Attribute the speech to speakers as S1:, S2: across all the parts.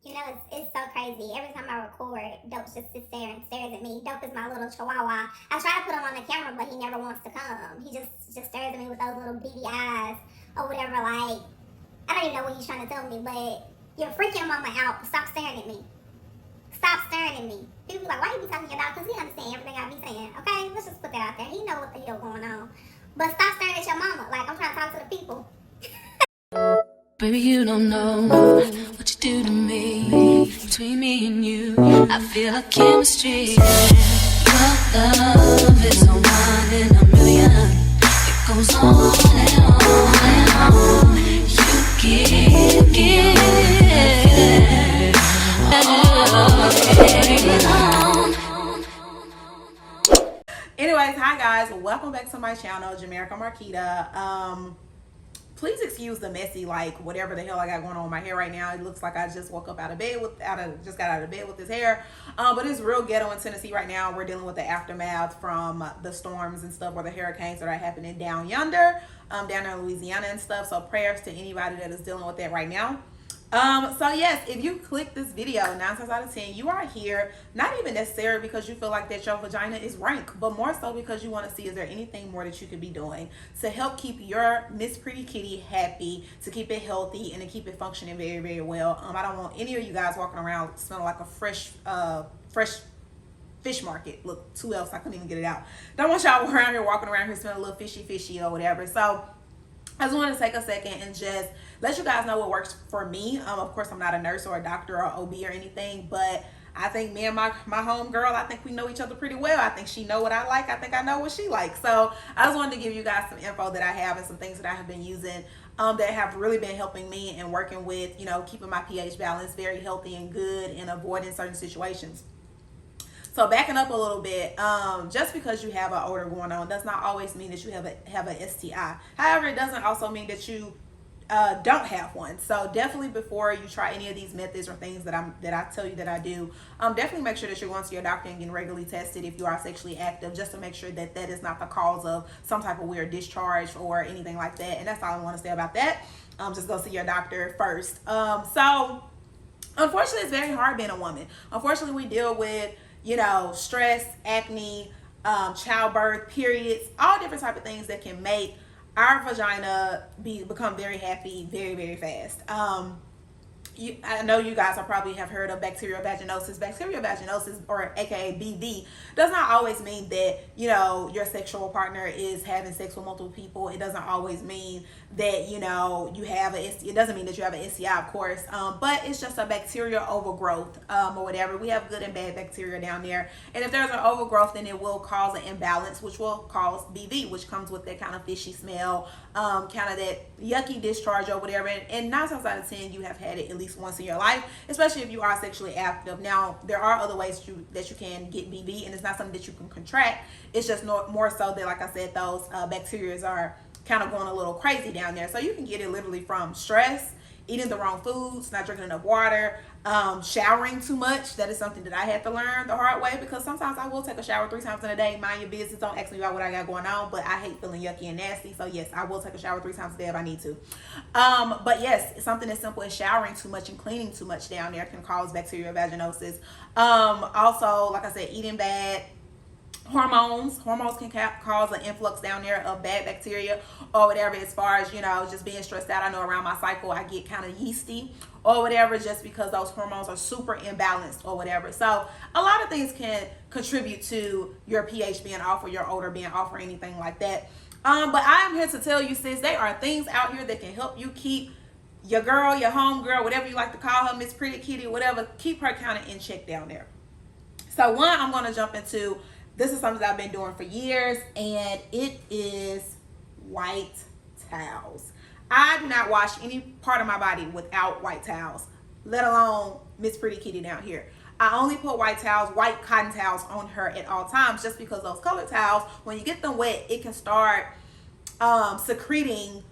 S1: You know, it's so crazy. Every time I record, Dope just sits there and stares at me. Dope is my little chihuahua. I try to put him on the camera, but he never wants to come. He just stares at me with those little beady eyes or whatever. Like, I don't even know what he's trying to tell me, but you're freaking mama out. Stop staring at me. Stop staring at me. People be like, why you be talking to your dog? Because he understand everything I be saying. Okay, let's just put that out there. He know what the hell going on. But stop staring at your mama. Like, I'm trying to talk to the people.
S2: Baby, you don't know what you do to me. Between me and you, I feel a chemistry. Your love is a one in a million. It goes on and on and on. You give
S3: Anyways, hi guys, welcome back to my channel, Jamerica Mar-Keeta. Please excuse the messy, like, whatever the hell I got going on with my hair right now. It looks like I just woke up out of bed just got out of bed with this hair. But it's real ghetto in Tennessee right now. We're dealing with the aftermath from the storms and stuff, or the hurricanes that are happening down yonder, down there in Louisiana and stuff. So prayers to anybody that is dealing with that right now. So yes, if you click this video, 9 times out of 10, you are here, not even necessarily because you feel like that your vagina is rank, but more so because you want to see, is there anything more that you could be doing to help keep your Miss Pretty Kitty happy, to keep it healthy, and to keep it functioning very, very well. I don't want any of you guys walking around smelling like a fresh fish market. Look, 2Ls, I couldn't even get it out. Don't want y'all around here walking around here smelling a little fishy or whatever. So I just want to take a second and just let you guys know what works for me. Of course, I'm not a nurse or a doctor or OB or anything, but I think me and my home girl, I think we know each other pretty well. I think she know what I like. I think I know what she likes. So I just wanted to give you guys some info that I have and some things that I have been using that have really been helping me and working with, you know, keeping my pH balance very healthy and good and avoiding certain situations. So backing up a little bit, just because you have an odor going on does not always mean that you have a STI. However, it doesn't also mean that you don't have one. So definitely, before you try any of these methods or things that I tell you that I do, definitely make sure that you're going to your doctor and getting regularly tested if you are sexually active, just to make sure that that is not the cause of some type of weird discharge or anything like that. And that's all I want to say about that. Just go see your doctor first. So unfortunately, it's very hard being a woman. Unfortunately, we deal with, you know, stress, acne, childbirth, periods, all different type of things that can make our vagina become very happy very, very fast. I know you guys probably have heard of bacterial vaginosis. Bacterial vaginosis, or aka BV, does not always mean that, you know, your sexual partner is having sex with multiple people. It doesn't always mean that, you know, it doesn't mean that you have an STI, of course, but it's just a bacterial overgrowth, or whatever. We have good and bad bacteria down there, and if there's an overgrowth, then it will cause an imbalance, which will cause BV, which comes with that kind of fishy smell, kind of that yucky discharge or whatever. And 9 times out of 10, you have had it at least once in your life, especially if you are sexually active. Now, there are other ways that you can get BV, and it's not something that you can contract. It's just more so that, like I said, those bacteria are kind of going a little crazy down there. So you can get it literally from stress, eating the wrong foods, not drinking enough water, showering too much. That is something that I had to learn the hard way, because sometimes I will take a shower 3 times in a day. Mind your business. Don't ask me about what I got going on, but I hate feeling yucky and nasty. So yes, I will take a shower 3 times a day if I need to. But yes, something as simple as showering too much and cleaning too much down there can cause bacterial vaginosis. Also, like I said, eating bad. Hormones can cause an influx down there of bad bacteria or whatever, as far as, you know, just being stressed out. I know around my cycle I get kind of yeasty or whatever, just because those hormones are super imbalanced or whatever. So a lot of things can contribute to your pH being off or your odor being off or anything like that. But I am here to tell you, sis, there are things out here that can help you keep your girl, your home girl, whatever you like to call her, Miss Pretty Kitty, whatever, keep her kind of in check down there. So one, I'm going to jump into, this is something that I've been doing for years, and it is white towels. I do not wash any part of my body without white towels, let alone Miss Pretty Kitty down here. I only put white towels, white cotton towels on her at all times, just because those colored towels, when you get them wet, it can start secreting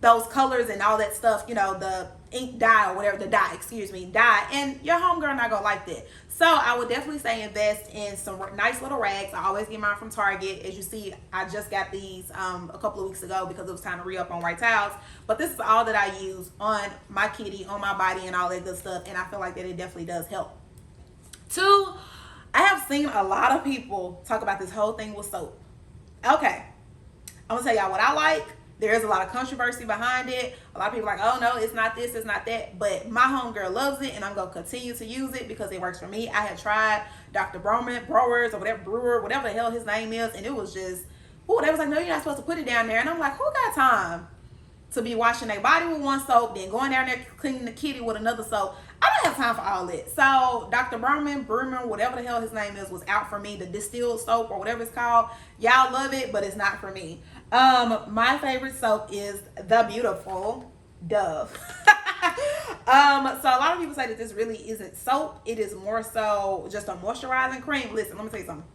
S3: those colors and all that stuff, you know, the ink dye or whatever, dye, and your homegirl not gonna like that. So I would definitely say invest in some nice little rags. I always get mine from Target. As you see, I just got these a couple of weeks ago because it was time to re-up on white towels. But this is all that I use on my kitty, on my body, and all that good stuff. And I feel like that it definitely does help. 2, I have seen a lot of people talk about this whole thing with soap. Okay, I'm gonna tell y'all what I like. There is a lot of controversy behind it. A lot of people are like, oh no, it's not this, it's not that. But my homegirl loves it, and I'm gonna continue to use it because it works for me. I have tried Dr. Brewers or whatever the hell his name is, and it was just, oh, they was like, no, you're not supposed to put it down there. And I'm like, who got time to be washing their body with one soap, then going down there cleaning the kitty with another soap? I don't have time for all that. So Dr. Brewer, whatever the hell his name is, was out for me. The distilled soap or whatever it's called. Y'all love it, but it's not for me. My favorite soap is the beautiful Dove. So a lot of people say that this really isn't soap. It is more so just a moisturizing cream. Listen, let me tell you something.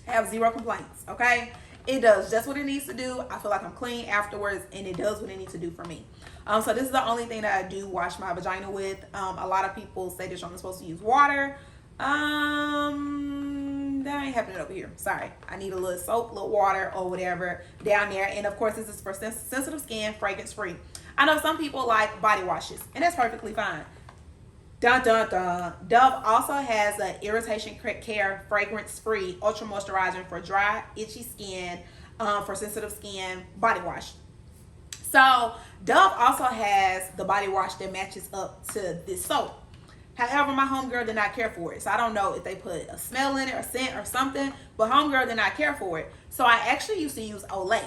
S3: I have 0 complaints, okay? It does just what it needs to do. I feel like I'm clean afterwards, and it does what it needs to do for me. So this is the only thing that I do wash my vagina with. A lot of people say that you're supposed to use water. That ain't happening over here. Sorry. I need a little soap, little water, or whatever down there. And of course, this is for sensitive skin, fragrance free. I know some people like body washes, and that's perfectly fine. Dun dun dun. Dove also has an irritation care fragrance free ultra moisturizer for dry, itchy skin, for sensitive skin body wash. So Dove also has the body wash that matches up to this soap. However, my homegirl did not care for it. So I don't know if they put a smell in it or scent or something, but homegirl did not care for it. So I actually used to use Olay.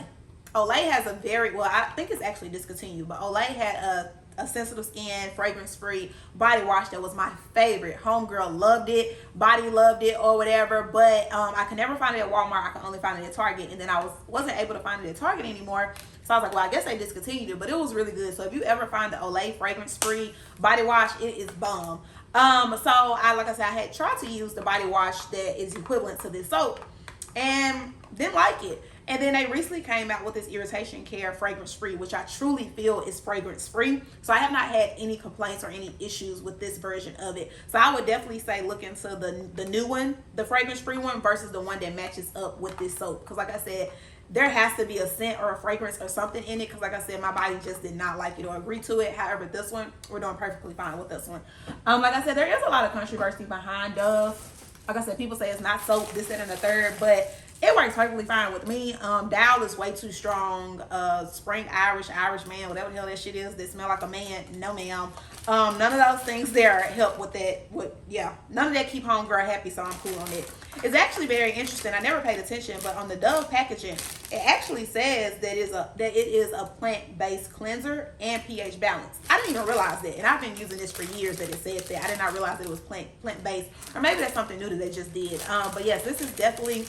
S3: Olay has a very, well, I think it's actually discontinued, but Olay had a sensitive skin, fragrance-free body wash that was my favorite. Homegirl loved it, body loved it, or whatever, but I could never find it at Walmart. I could only find it at Target, and then I wasn't able to find it at Target anymore. So I was like, well, I guess they discontinued it, but it was really good. So if you ever find the Olay fragrance-free body wash, it is bomb. So like I said, I had tried to use the body wash that is equivalent to this soap and didn't like it. And then they recently came out with this irritation care fragrance free, which I truly feel is fragrance free. So I have not had any complaints or any issues with this version of it. So I would definitely say look into the new one, the fragrance free one, versus the one that matches up with this soap. Because like I said, there has to be a scent or a fragrance or something in it. Because like I said, my body just did not like it or agree to it. However, this one, we're doing perfectly fine with this one. Like I said, there is a lot of controversy behind Dove. Like I said, people say it's not soap, this, that, and the third, but it works perfectly fine with me. Dow is way too strong. Spring Irish man, whatever the hell that shit is, that smell like a man. No, ma'am. None of those things there help with that. None of that keep homegirl happy, so I'm cool on it. It's actually very interesting. I never paid attention, but on the Dove packaging, it actually says that it is a plant-based cleanser and pH balance. I didn't even realize that, and I've been using this for years that it says that. I did not realize that it was plant-based, or maybe that's something new that they just did. But yes, this is definitely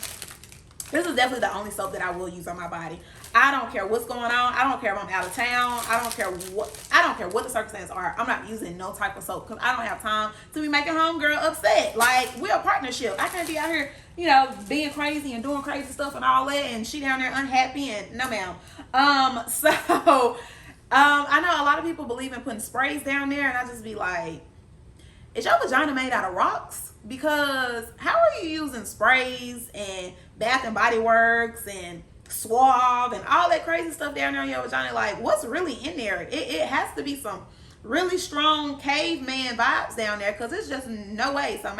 S3: the only soap that I will use on my body. I don't care what's going on. I don't care if I'm out of town. I don't care what the circumstances are. I'm not using no type of soap because I don't have time to be making homegirl upset. Like, we're a partnership. I can't be out here, being crazy and doing crazy stuff and all that, and she down there unhappy, and no ma'am. I know a lot of people believe in putting sprays down there, and I just be like, is your vagina made out of rocks? Because how are you using sprays and Bath and Body Works and Suave and all that crazy stuff down there in your vagina? Like, what's really in there? It has to be some really strong caveman vibes down there, because it's just no way. So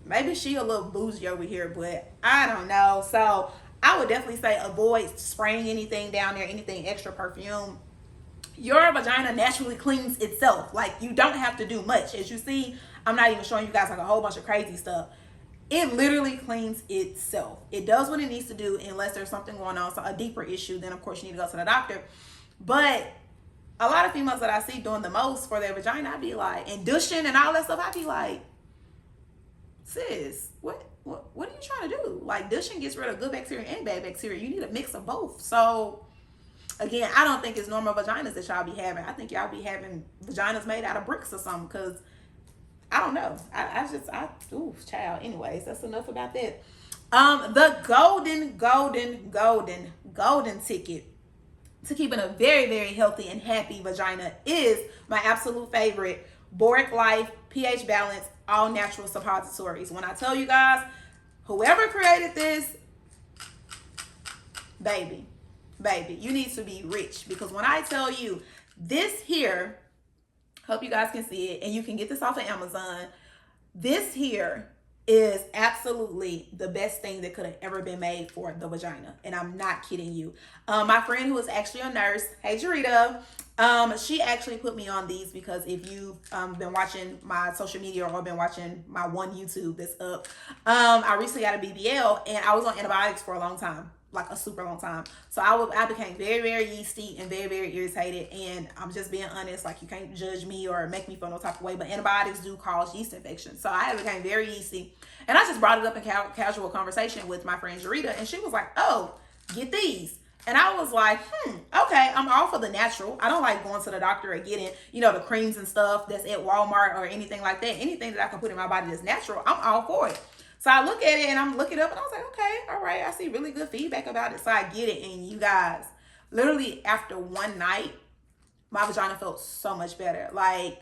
S3: maybe she a little bougie over here, but I don't know. So I would definitely say avoid spraying anything down there, anything extra perfume. Your vagina naturally cleans itself. Like, you don't have to do much. As you see, I'm not even showing you guys like a whole bunch of crazy stuff. It literally cleans itself. It does what it needs to do, unless there's something going on, so a deeper issue, then of course you need to go to the doctor. But a lot of females that I see doing the most for their vagina, I be like, and douching and all that stuff, I be like, sis, what are you trying to do? Like, douching gets rid of good bacteria and bad bacteria. You need a mix of both. So again, I don't think it's normal vaginas that y'all be having. I think y'all be having vaginas made out of bricks or something, because I don't know. Ooh, child. Anyways, that's enough about that. The golden ticket to keeping a very, very healthy and happy vagina is my absolute favorite Boric Life pH Balance All Natural Suppositories. When I tell you guys, whoever created this, baby, you need to be rich, because when I tell you this here, hope you guys can see it, and you can get this off of Amazon. This here is absolutely the best thing that could have ever been made for the vagina, and I'm not kidding you. My friend, who is actually a nurse, hey Jamerica, she actually put me on these, because if you've been watching my social media or been watching my one YouTube that's up, I recently got a BBL, and I was on antibiotics for a long time, like a super long time. So I became very, very yeasty and very, very irritated. And I'm just being honest, like, you can't judge me or make me feel no type of way, but antibiotics do cause yeast infection. So I became very yeasty, and I just brought it up in casual conversation with my friend Jamerica, and she was like, oh, get these. And I was like, okay, I'm all for the natural. I don't like going to the doctor or getting, the creams and stuff that's at Walmart or anything like that. Anything that I can put in my body that's natural, I'm all for it. So I look at it and I'm looking up, and I was like, okay, all right. I see really good feedback about it. So I get it. And you guys, literally after one night, my vagina felt so much better. Like,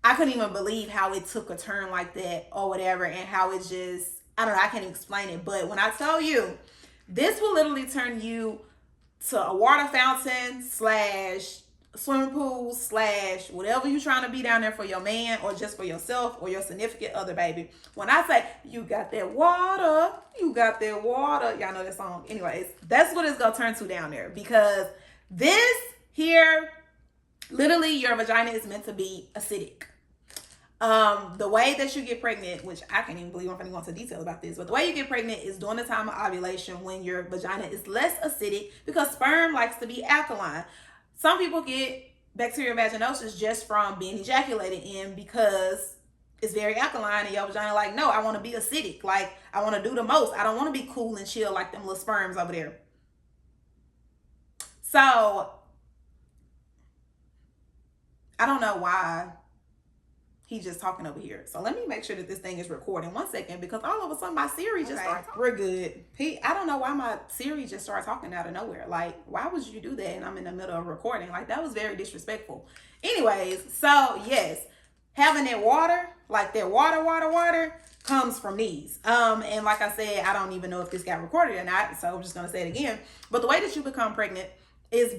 S3: I couldn't even believe how it took a turn like that or whatever, and how it just, I don't know, I can't explain it. But when I tell you, this will literally turn you to a water fountain / swimming pool / whatever you're trying to be down there for your man, or just for yourself or your significant other, baby. When I say you got that water, y'all know that song. Anyways, that's what it's gonna turn to down there, because this here, literally your vagina is meant to be acidic. The way that you get pregnant, which I can't even believe I'm going to go into detail about this, but the way you get pregnant is during the time of ovulation, when your vagina is less acidic, because sperm likes to be alkaline. Some people get bacterial vaginosis just from being ejaculated in, because it's very alkaline, and your vagina like, no, I want to be acidic. Like, I want to do the most. I don't want to be cool and chill like them little sperms over there. So I don't know why he's just talking over here. So let me make sure that this thing is recording 1 second, because all of a sudden my Siri just started talking. We're good. I don't know why my Siri just started talking out of nowhere. Like, why would you do that? And I'm in the middle of recording. Like, that was very disrespectful. Anyways, so yes, having that water, like that water comes from these. And like I said, I don't even know if this got recorded or not, so I'm just gonna say it again. But the way that you become pregnant is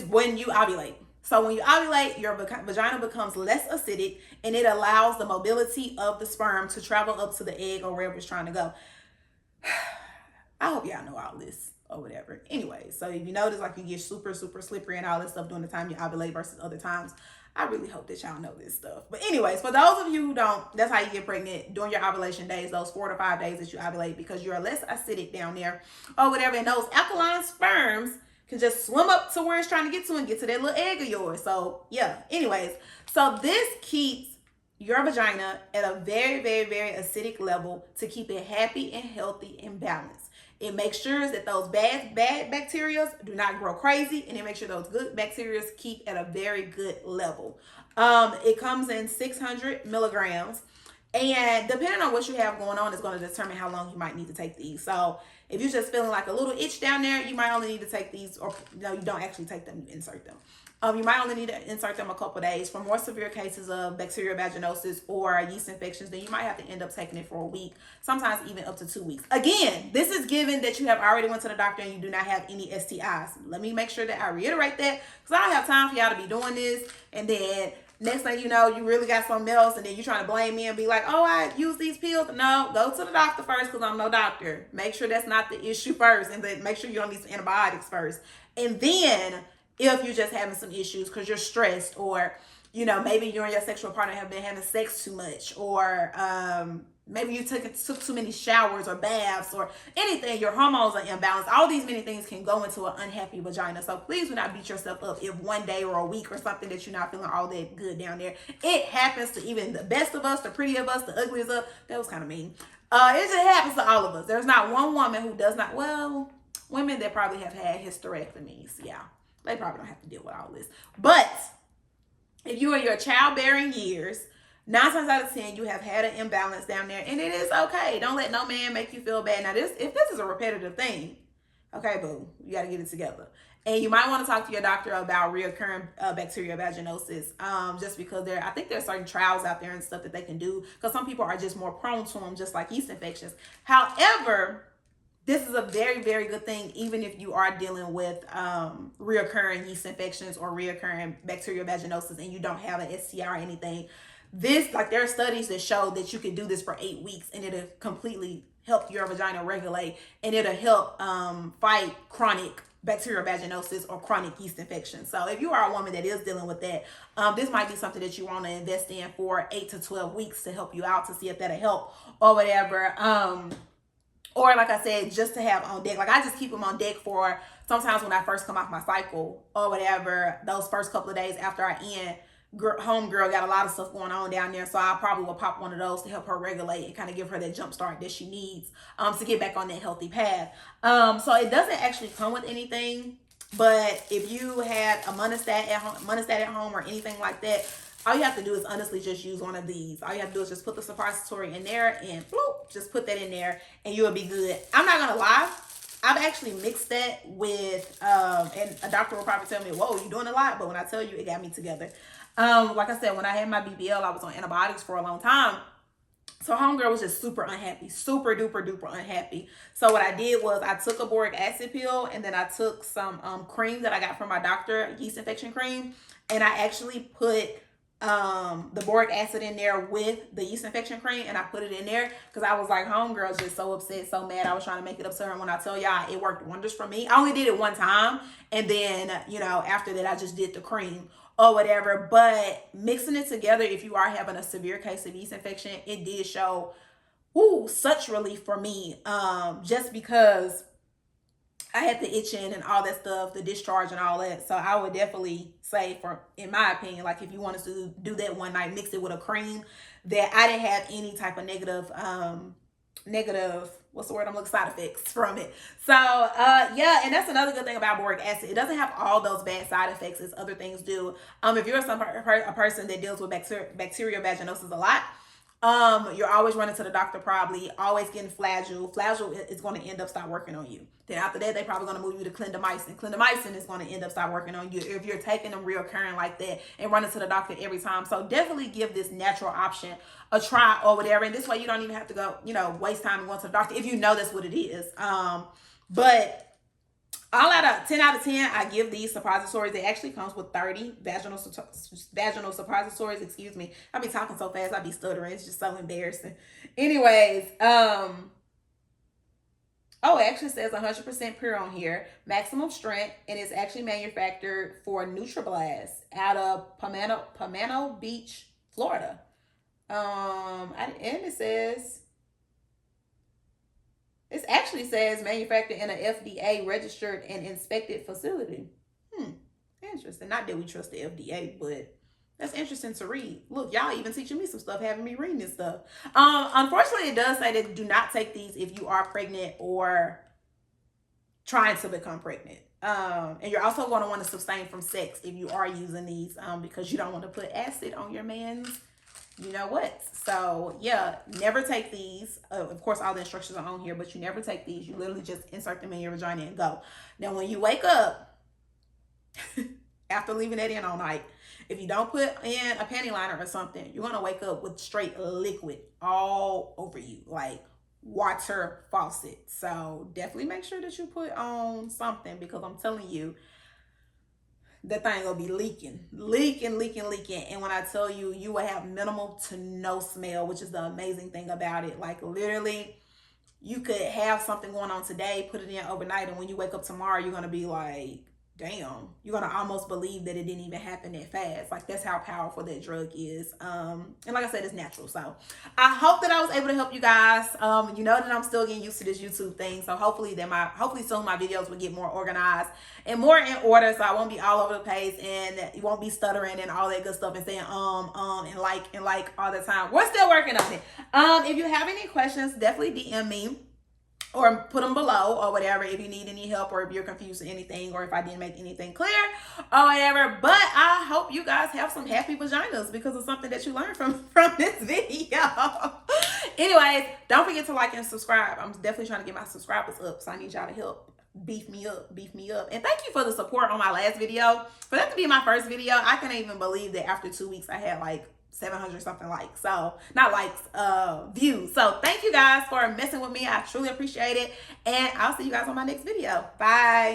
S3: when you ovulate. So when you ovulate, your vagina becomes less acidic, and it allows the mobility of the sperm to travel up to the egg or wherever it's trying to go. I hope y'all know all this or whatever. Anyway, so if you notice, like, you get super, super slippery and all this stuff during the time you ovulate versus other times, I really hope that y'all know this stuff. But anyways, for those of you who don't, that's how you get pregnant during your ovulation days, those 4 to 5 days that you ovulate, because you're less acidic down there or whatever. And those alkaline sperms can just swim up to where it's trying to get to and get to that little egg of yours. So yeah, anyways, so this keeps your vagina at a very, very, very acidic level to keep it happy and healthy and balanced. It makes sure that those bad bacteria do not grow crazy, and it makes sure those good bacteria keep at a very good level. It comes in 600 milligrams. And depending on what you have going on is going to determine how long you might need to take these. So if you're just feeling like a little itch down there, you might only need to take these, or no, you don't actually take them, you insert them. You might only need to insert them a couple days. For more severe cases of bacterial vaginosis or yeast infections, then you might have to end up taking it for a week, sometimes even up to 2 weeks. Again, this is given that you have already went to the doctor and you do not have any STIs. Let me make sure that I reiterate that, because I don't have time for y'all to be doing this, and then next thing you know, you really got something else, and then you're trying to blame me and be like, oh, I use these pills. No, go to the doctor first, because I'm no doctor. Make sure that's not the issue first, and then make sure you don't need some antibiotics first. And then if you're just having some issues because you're stressed, or, maybe you and your sexual partner have been having sex too much, or maybe you took too many showers or baths or anything, your hormones are imbalanced. All these many things can go into an unhappy vagina. So please do not beat yourself up if one day or a week or something that you're not feeling all that good down there. It happens to even the best of us, the pretty of us, the ugly of us. That was kind of mean. It just happens to all of us. There's not one woman who does not, well, women that probably have had hysterectomies. Yeah, they probably don't have to deal with all this. But if you are in your childbearing years, 9 times out of 10, you have had an imbalance down there, and it is okay. Don't let no man make you feel bad. Now, if this is a repetitive thing, Okay, boo, you got to get it together. And you might want to talk to your doctor about reoccurring bacterial vaginosis, just because I think there are certain trials out there and stuff that they can do, because some people are just more prone to them, just like yeast infections. However, this is a very, very good thing, even if you are dealing with reoccurring yeast infections or reoccurring bacterial vaginosis and you don't have an STI or anything. There are studies that show that you can do this for 8 weeks and it'll completely help your vagina regulate, and it'll help fight chronic bacterial vaginosis or chronic yeast infection. So if you are a woman that is dealing with that, this might be something that you want to invest in for 8 to 12 weeks to help you out, to see if that'll help or whatever. Or like I said, just to have on deck. Like I just keep them on deck for sometimes when I first come off my cycle or whatever, those first couple of days after I end. Homegirl got a lot of stuff going on down there, so I probably will pop one of those to help her regulate and kind of give her that jump start that she needs to get back on that healthy path. So it doesn't actually come with anything, but if you had a monostat at home or anything like that, all you have to do is honestly just use one of these. All you have to do is just put the suppository in there and bloop, just put that in there and you'll be good. I'm not gonna lie, I've actually mixed that with and a doctor will probably tell me, whoa, you're doing a lot, but when I tell you, it got me together. Like I said, when I had my BBL, I was on antibiotics for a long time. So homegirl was just super unhappy, super duper duper unhappy. So what I did was I took a boric acid pill, and then I took some cream that I got from my doctor, yeast infection cream, and I actually put the boric acid in there with the yeast infection cream, and I put it in there because I was like, homegirl's just so upset, so mad. I was trying to make it up to her, and when I tell y'all, it worked wonders for me. I only did it one time, and then after that I just did the cream or whatever. But mixing it together, if you are having a severe case of yeast infection, it did show such relief for me, just because I had the itching and all that stuff, the discharge and all that. So I would definitely say, in my opinion, like if you wanted to do that one night, mix it with a cream, that I didn't have any type of negative side effects from it. So yeah, and that's another good thing about boric acid. It doesn't have all those bad side effects as other things do. If you're a person that deals with bacterial vaginosis a lot, you're always running to the doctor, probably always getting flagyl. Flagyl is going to end up stop working on you. Then after that, they're probably going to move you to clindamycin. Clindamycin is going to end up stop working on you if you're taking them reoccurring like that and running to the doctor every time. So definitely give this natural option a try or whatever. And this way you don't even have to go, waste time going to the doctor if you know that's what it is. But all out of 10 out of 10, I give these suppositories. It actually comes with 30 vaginal suppositories. Excuse me. I be talking so fast, I be stuttering. It's just so embarrassing. Anyways, it actually says 100% pure on here, maximum strength, and it's actually manufactured for NutriBlast out of Pomano Beach, Florida. And it actually says manufactured in an FDA registered and inspected facility. Interesting. Not that we trust the FDA, but that's interesting to read. Look, y'all even teaching me some stuff, having me reading this stuff. Unfortunately, it does say that do not take these if you are pregnant or trying to become pregnant. And you're also going to want to abstain from sex if you are using these, because you don't want to put acid on your man's what. So yeah, never take these. Of course, all the instructions are on here, but you never take these. You literally just insert them in your vagina and go. Now, when you wake up after leaving that in all night, if you don't put in a panty liner or something, you're going to wake up with straight liquid all over you, like water faucet. So definitely make sure that you put on something, because I'm telling you, that thing gonna be leaking. And when I tell you, you will have minimal to no smell, which is the amazing thing about it. Like literally, you could have something going on today, put it in overnight, and when you wake up tomorrow, you're gonna be like, damn, you're gonna almost believe that it didn't even happen that fast. Like that's how powerful that drug is. And like I said, it's natural. So I hope that I was able to help you guys. You know that I'm still getting used to this YouTube thing. So hopefully soon my videos will get more organized and more in order, so I won't be all over the place and you won't be stuttering and all that good stuff and saying and like all the time. We're still working on it. If you have any questions, definitely DM me or put them below or whatever, if you need any help or if you're confused with anything or if I didn't make anything clear or whatever. But I hope you guys have some happy vaginas because of something that you learned from this video. Anyways, don't forget to like and subscribe. I'm definitely trying to get my subscribers up, so I need y'all to help. beef me up. And thank you for the support on my last video. For that to be my first video, I can't even believe that after 2 weeks I had like 700 something likes. So not likes, views. So thank you guys for messing with me. I truly appreciate it. And I'll see you guys on my next video. Bye.